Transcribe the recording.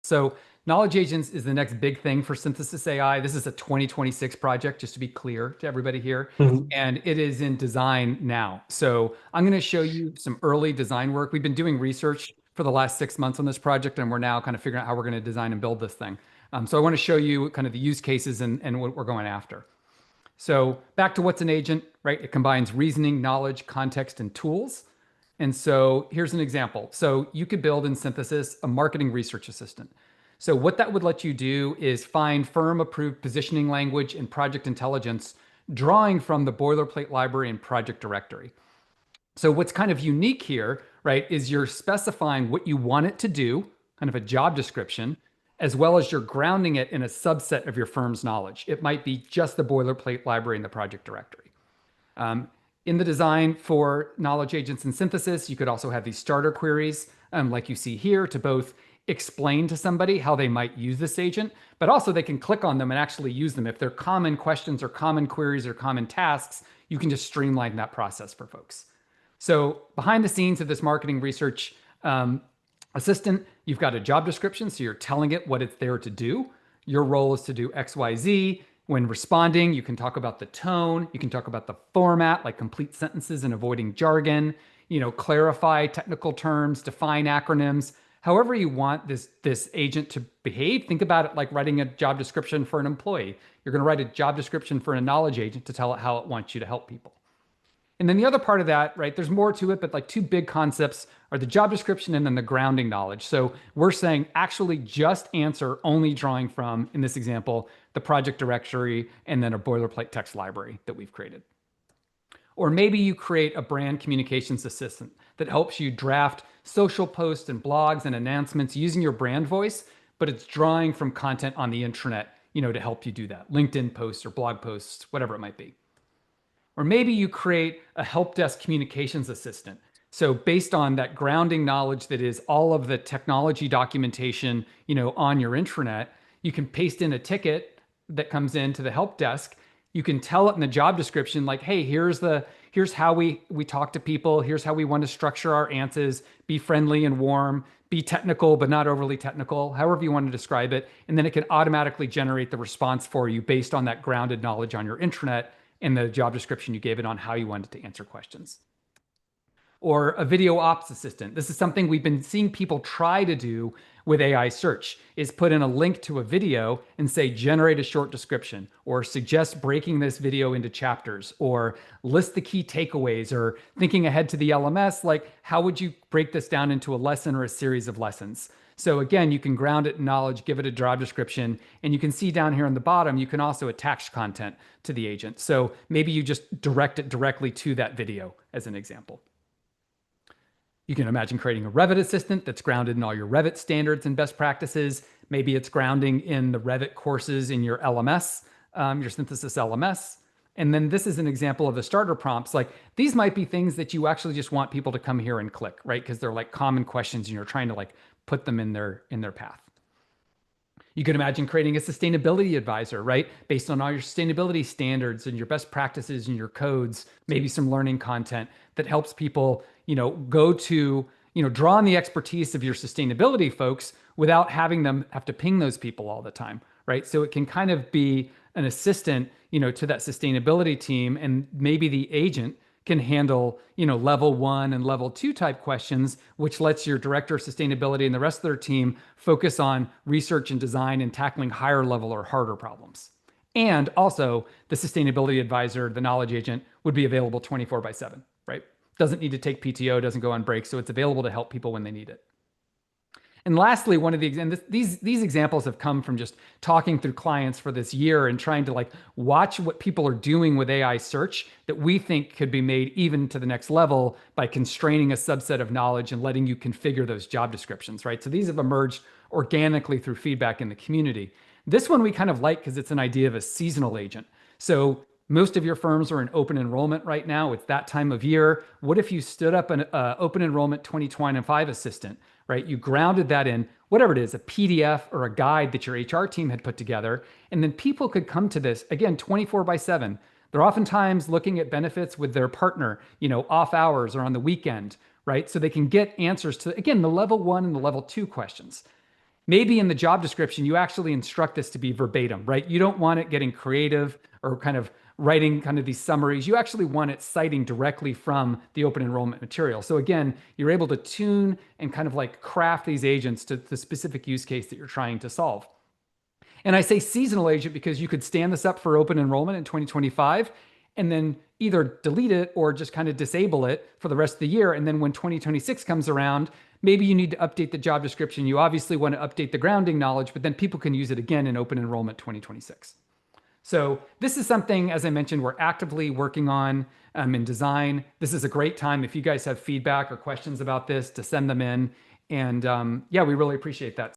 So knowledge agents is the next big thing for synthesis AI. This is a 2026 project, just to be clear to everybody here. Mhm. And it is in design now. So I'm going to show you some early design work. We've been doing research for the last 6 months on this project, and we're now kind of figuring out how we're going to design and build this thing. So I want to show you kind of the use cases and what we're going after. So back to what's an agent, right? It combines reasoning, knowledge, context, and tools. And so here's an example. So you could build in Synthesis a marketing research assistant. So what that would let you do is find firm approved positioning language and project intelligence, drawing from the boilerplate library and project directory. So what's kind of unique here, right, is you're specifying what you want it to do, kind of a job description, as well as you're grounding it in a subset of your firm's knowledge. It might be just the boilerplate library and the project directory. Um, in the design for knowledge agents and synthesis, you could also have these starter queries, like you see here, to both explain to somebody how they might use this agent, but also they can click on them and actually use them. If they're common questions or common queries or common tasks, you can just streamline that process for folks. So behind the scenes of this marketing research assistant, you've got a job description. So you're telling it what it's there to do. Your role is to do X, Y, Z. When responding, you can talk about the tone. You can talk about the format, like complete sentences and avoiding jargon, clarify technical terms, define acronyms, however you want this agent to behave. Think about it like writing a job description for an employee. You're going to write a job description for a knowledge agent to tell it how it wants you to help people. And then the other part of that, right, there's more to it, but like two big concepts are the job description and then the grounding knowledge. So we're saying actually just answer only drawing from, in this example, the project directory and then a boilerplate text library that we've created. Or maybe you create a brand communications assistant that helps you draft social posts and blogs and announcements using your brand voice, but it's drawing from content on the intranet, to help you do that. LinkedIn posts or blog posts, whatever it might be. Or maybe you create a help desk communications assistant. So based on that grounding knowledge that is all of the technology documentation, on your intranet, you can paste in a ticket that comes into the help desk. You can tell it in the job description, like, hey, here's how we talk to people. Here's how we want to structure our answers. Be friendly and warm. Be technical, but not overly technical, however you want to describe it. And then it can automatically generate the response for you based on that grounded knowledge on your intranet in the job description you gave it on how you wanted to answer questions. Or a video ops assistant. This is something we've been seeing people try to do with AI search, is put in a link to a video and say, generate a short description, or suggest breaking this video into chapters, or list the key takeaways, or thinking ahead to the LMS, like how would you break this down into a lesson or a series of lessons? So again, you can ground it in knowledge, give it a job description, and you can see down here on the bottom, you can also attach content to the agent. So maybe you just direct it directly to that video as an example. You can imagine creating a Revit assistant that's grounded in all your Revit standards and best practices. Maybe it's grounding in the Revit courses in your LMS, your synthesis LMS. And then this is an example of the starter prompts. Like these might be things that you actually just want people to come here and click, right? Because they're like common questions and you're trying to like put them in their path. You could imagine creating a sustainability advisor, right? Based on all your sustainability standards and your best practices and your codes, maybe some learning content that helps people, go to, draw on the expertise of your sustainability folks without having them have to ping those people all the time, right? So it can kind of be an assistant, to that sustainability team, and maybe the agent can handle, level 1 and level 2 type questions, which lets your director of sustainability and the rest of their team focus on research and design and tackling higher level or harder problems. And also the sustainability advisor, the knowledge agent, would be available 24/7, right? Doesn't need to take PTO, doesn't go on break. So it's available to help people when they need it. And lastly, one of these examples have come from just talking through clients for this year and trying to like watch what people are doing with AI search that we think could be made even to the next level by constraining a subset of knowledge and letting you configure those job descriptions, right? So these have emerged organically through feedback in the community. This one we kind of like because it's an idea of a seasonal agent. So most of your firms are in open enrollment right now. It's that time of year. What if you stood up an open enrollment 2025 assistant, right? You grounded that in whatever it is, a PDF or a guide that your HR team had put together. And then people could come to this, again, 24/7. They're oftentimes looking at benefits with their partner, off hours or on the weekend, right? So they can get answers to, again, the level 1 and the level 2 questions. maybe in the job description, you actually instruct this to be verbatim, right? You don't want it getting creative or kind of writing kind of these summaries. You actually want it citing directly from the open enrollment material. So again, you're able to tune and kind of like craft these agents to the specific use case that you're trying to solve. And I say seasonal agent because you could stand this up for open enrollment in 2025 and then either delete it or just kind of disable it for the rest of the year. And then when 2026 comes around, maybe you need to update the job description. You obviously want to update the grounding knowledge, but then people can use it again in open enrollment 2026. So this is something, as I mentioned, we're actively working on in design. This is a great time if you guys have feedback or questions about this to send them in. And yeah, we really appreciate that.